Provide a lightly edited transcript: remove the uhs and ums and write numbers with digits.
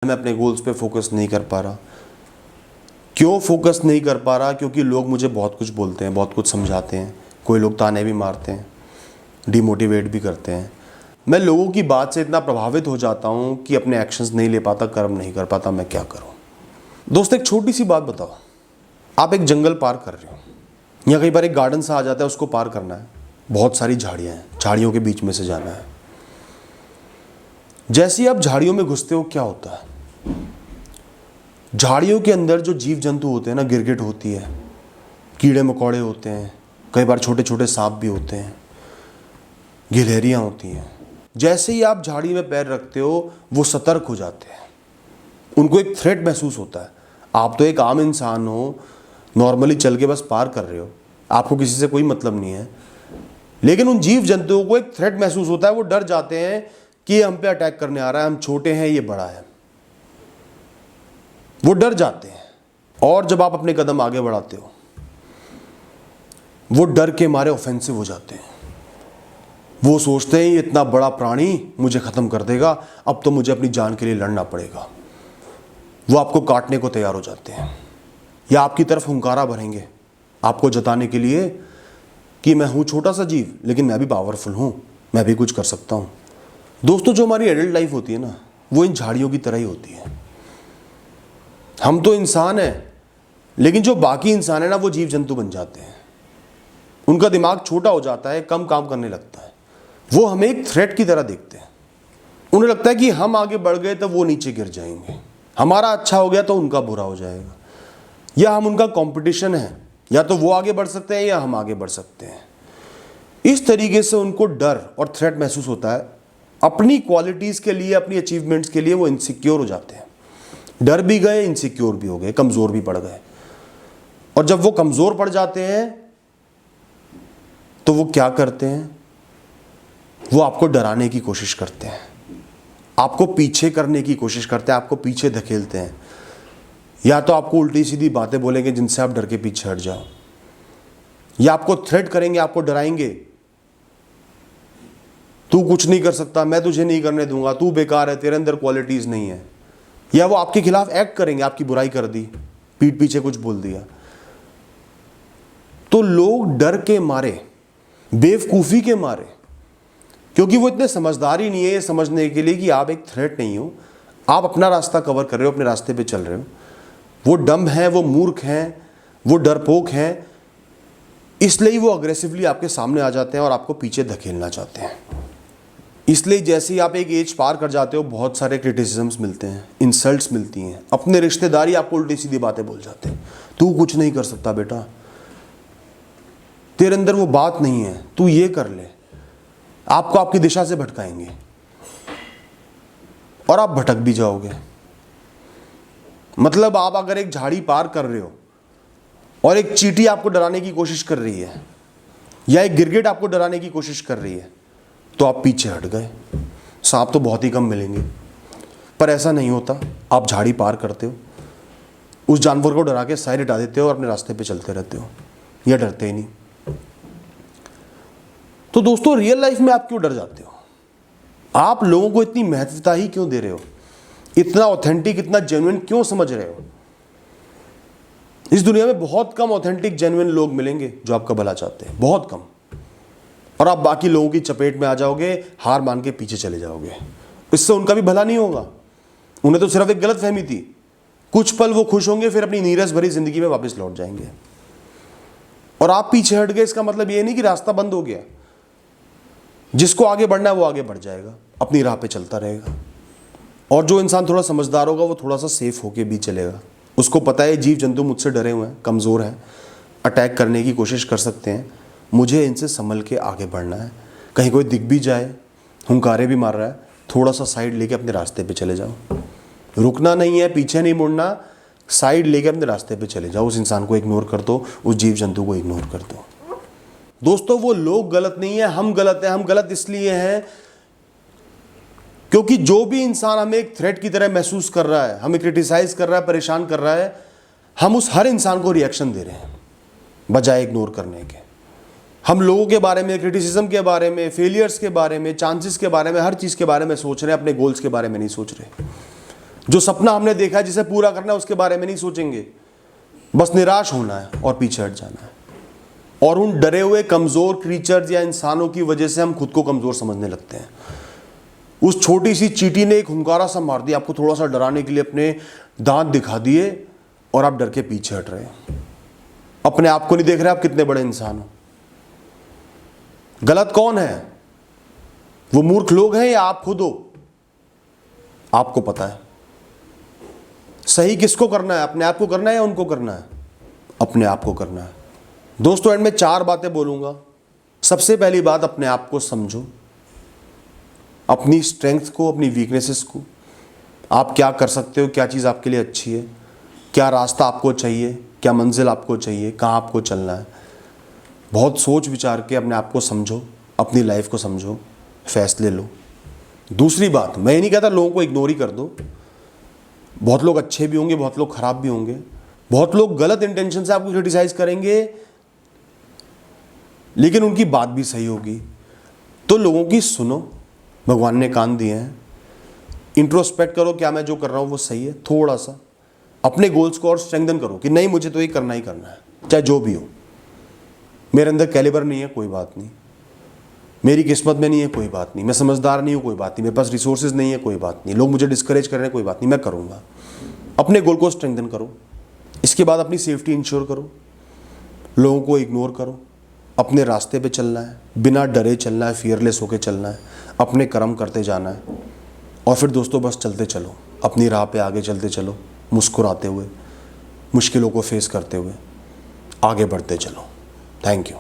मैं अपने गोल्स पे फोकस नहीं कर पा रहा। क्यों फोकस नहीं कर पा रहा? क्योंकि लोग मुझे बहुत कुछ बोलते हैं, बहुत कुछ समझाते हैं, कोई लोग ताने भी मारते हैं, डिमोटिवेट भी करते हैं। मैं लोगों की बात से इतना प्रभावित हो जाता हूँ कि अपने एक्शंस नहीं ले पाता, कर्म नहीं कर पाता। मैं क्या करूँ? दोस्त एक छोटी सी बात बताओ, आप एक जंगल पार कर रहे हो या कई बार एक गार्डन सा आ जाता है, उसको पार करना है, बहुत सारी झाड़ियाँ हैं, झाड़ियों के बीच में से जाना है। जैसे ही आप झाड़ियों में घुसते हो क्या होता है? झाड़ियों के अंदर जो जीव जंतु होते हैं ना, गिरगिट होती है, कीड़े मकोड़े होते हैं, कई बार छोटे छोटे सांप भी होते हैं, गिलहरियाँ होती हैं। जैसे ही आप झाड़ी में पैर रखते हो वो सतर्क हो जाते हैं, उनको एक थ्रेट महसूस होता है। आप तो एक आम इंसान हो, नॉर्मली चल के बस पार कर रहे हो, आपको किसी से कोई मतलब नहीं है, लेकिन उन जीव जंतुओं को एक थ्रेट महसूस होता है। वो डर जाते हैं कि ये हम पे अटैक करने आ रहा है, हम छोटे हैं, ये बड़ा है। वो डर जाते हैं। और जब आप अपने कदम आगे बढ़ाते हो, वो डर के मारे ऑफेंसिव हो जाते हैं। वो सोचते हैं ये इतना बड़ा प्राणी मुझे खत्म कर देगा, अब तो मुझे अपनी जान के लिए लड़ना पड़ेगा। वो आपको काटने को तैयार हो जाते हैं या आपकी तरफ हुंकारा भरेंगे, आपको जताने के लिए कि मैं हूं छोटा सा जीव, लेकिन मैं भी पावरफुल हूं, मैं भी कुछ कर सकता हूं। दोस्तों, जो हमारी एडल्ट लाइफ होती है ना, वो इन झाड़ियों की तरह ही होती है। हम तो इंसान हैं, लेकिन जो बाकी इंसान है ना, वो जीव जंतु बन जाते हैं। उनका दिमाग छोटा हो जाता है, कम काम करने लगता है। वो हमें एक थ्रेट की तरह देखते हैं। उन्हें लगता है कि हम आगे बढ़ गए तो वो नीचे गिर जाएंगे, हमारा अच्छा हो गया तो उनका बुरा हो जाएगा, या हम उनका कंपटीशन है, या तो वो आगे बढ़ सकते हैं या हम आगे बढ़ सकते हैं। इस तरीके से उनको डर और थ्रेट महसूस होता है। अपनी क्वालिटीज़ के लिए, अपनी अचीवमेंट्स के लिए वो इनसिक्योर हो जाते हैं। डर भी गए, इनसिक्योर भी हो गए, कमज़ोर भी पड़ गए। और जब वो कमज़ोर पड़ जाते हैं तो वो क्या करते हैं? वो आपको डराने की कोशिश करते हैं, आपको पीछे करने की कोशिश करते हैं, आपको पीछे धकेलते हैं। या तो आपको उल्टी सीधी बातें बोलेंगे जिनसे आप डर के पीछे हट जाओ, या आपको थ्रेट करेंगे, आपको डराएंगे, तू कुछ नहीं कर सकता, मैं तुझे नहीं करने दूंगा, तू बेकार है, तेरे अंदर क्वालिटीज़ नहीं है। या वो आपके खिलाफ एक्ट करेंगे, आपकी बुराई कर दी, पीठ पीछे कुछ बोल दिया। तो लोग डर के मारे, बेवकूफ़ी के मारे, क्योंकि वो इतने समझदार ही नहीं है ये समझने के लिए कि आप एक थ्रेट नहीं हो, आप अपना रास्ता कवर कर रहे हो, अपने रास्ते पे चल रहे हो। वो डम्ब हैं, वो मूर्ख हैं, वो डरपोक हैं, इसलिए वो अग्रेसिवली आपके सामने आ जाते हैं और आपको पीछे धकेलना चाहते हैं। इसलिए जैसे ही आप एक एज पार कर जाते हो, बहुत सारे क्रिटिसिजम्स मिलते हैं, इंसल्ट्स मिलती हैं, अपने रिश्तेदारी आपको उल्टी सीधी बातें बोल जाते हैं। तू कुछ नहीं कर सकता बेटा, तेरे अंदर वो बात नहीं है, तू ये कर ले। आपको आपकी दिशा से भटकाएंगे और आप भटक भी जाओगे। मतलब आप अगर एक झाड़ी पार कर रहे हो और एक चींटी आपको डराने की कोशिश कर रही है, या एक गिरगिट आपको डराने की कोशिश कर रही है, तो आप पीछे हट गए। सांप तो बहुत ही कम मिलेंगे, पर ऐसा नहीं होता। आप झाड़ी पार करते हो, उस जानवर को डरा के साइड हटा देते हो और अपने रास्ते पे चलते रहते हो, या डरते ही नहीं। तो दोस्तों, रियल लाइफ में आप क्यों डर जाते हो? आप लोगों को इतनी महत्वता ही क्यों दे रहे हो? इतना ऑथेंटिक, इतना जेन्युइन क्यों समझ रहे हो? इस दुनिया में बहुत कम ऑथेंटिक जेन्युइन लोग मिलेंगे जो आपका भला चाहते हैं, बहुत कम। और आप बाकी लोगों की चपेट में आ जाओगे, हार मान के पीछे चले जाओगे। इससे उनका भी भला नहीं होगा। उन्हें तो सिर्फ एक गलतफहमी थी, कुछ पल वो खुश होंगे, फिर अपनी नीरस भरी जिंदगी में वापस लौट जाएंगे। और आप पीछे हट गए, इसका मतलब ये नहीं कि रास्ता बंद हो गया। जिसको आगे बढ़ना है वो आगे बढ़ जाएगा, अपनी राह पे चलता रहेगा। और जो इंसान थोड़ा समझदार होगा वो थोड़ा सा सेफ होके भी चलेगा। उसको पता है जीव जंतु मुझसे डरे हुए हैं, कमज़ोर हैं, अटैक करने की कोशिश कर सकते हैं, मुझे इनसे संभल के आगे बढ़ना है। कहीं कोई दिख भी जाए, हुंकारे भी मार रहा है, थोड़ा सा साइड लेके अपने रास्ते पे चले जाओ। रुकना नहीं है, पीछे नहीं मुड़ना, साइड लेके अपने रास्ते पे चले जाओ। उस इंसान को इग्नोर कर दो, उस जीव जंतु को इग्नोर कर दो। दोस्तों, वो लोग गलत नहीं है, हम गलत हैं। हम गलत इसलिए हैं क्योंकि जो भी इंसान हमें एक थ्रेट की तरह महसूस कर रहा है, हमें क्रिटिसाइज कर रहा है, परेशान कर रहा है, हम उस हर इंसान को रिएक्शन दे रहे हैं बजाय इग्नोर करने के। हम लोगों के बारे में, क्रिटिसिज्म के बारे में, फेलियर्स के बारे में, चांसेस के बारे में, हर चीज़ के बारे में सोच रहे हैं, अपने गोल्स के बारे में नहीं सोच रहे। जो सपना हमने देखा है जिसे पूरा करना है उसके बारे में नहीं सोचेंगे, बस निराश होना है और पीछे हट जाना है। और उन डरे हुए कमज़ोर क्रीचर्स या इंसानों की वजह से हम खुद को कमज़ोर समझने लगते हैं। उस छोटी सी चींटी ने एक हुंकारा सा मार दिया, आपको थोड़ा सा डराने के लिए अपने दांत दिखा दिए और आप डर के पीछे हट रहे हैं। अपने आप को नहीं देख रहे आप कितने बड़े इंसान हो। गलत कौन है? वो मूर्ख लोग हैं या आप खुद हो? आपको पता है। सही किसको करना है? अपने आप को करना है या उनको करना है? अपने आप को करना है। दोस्तों, एंड में 4 बातें बोलूंगा। सबसे पहली बात, अपने आप को समझो, अपनी स्ट्रेंथ को, अपनी वीकनेसेस को। आप क्या कर सकते हो, क्या चीज़ आपके लिए अच्छी है, क्या रास्ता आपको चाहिए, क्या मंजिल आपको चाहिए, कहाँ आपको चलना है। बहुत सोच विचार के अपने आप को समझो, अपनी लाइफ को समझो, फैसले लो। दूसरी बात, मैं ये नहीं कहता लोगों को इग्नोर ही कर दो। बहुत लोग अच्छे भी होंगे, बहुत लोग खराब भी होंगे, बहुत लोग गलत इंटेंशन से आपको क्रिटिसाइज करेंगे, लेकिन उनकी बात भी सही होगी। तो लोगों की सुनो, भगवान ने कान दिए हैं। इंट्रोस्पेक्ट करो, क्या मैं जो कर रहा हूँ वो सही है। थोड़ा सा अपने गोल्स को और स्ट्रेंथन करो कि नहीं, मुझे तो ये करना ही करना है, चाहे जो भी हो। मेरे अंदर कैलिबर नहीं है, कोई बात नहीं। मेरी किस्मत में नहीं है, कोई बात नहीं। मैं समझदार नहीं हूँ, कोई बात नहीं। मेरे पास रिसोर्सेज नहीं है, कोई बात नहीं। लोग मुझे डिस्करेज कर रहे हैं, कोई बात नहीं, मैं करूँगा। अपने गोल को स्ट्रेंथन करो। इसके बाद अपनी सेफ्टी इंश्योर करो, लोगों को इग्नोर करो, अपने रास्ते पे चलना है, बिना डरे चलना है, फियरलेस होकर चलना है, अपने कर्म करते जाना है। और फिर दोस्तों, बस चलते चलो, अपनी राह पे आगे चलते चलो, मुस्कुराते हुए, मुश्किलों को फेस करते हुए आगे बढ़ते चलो। Thank you.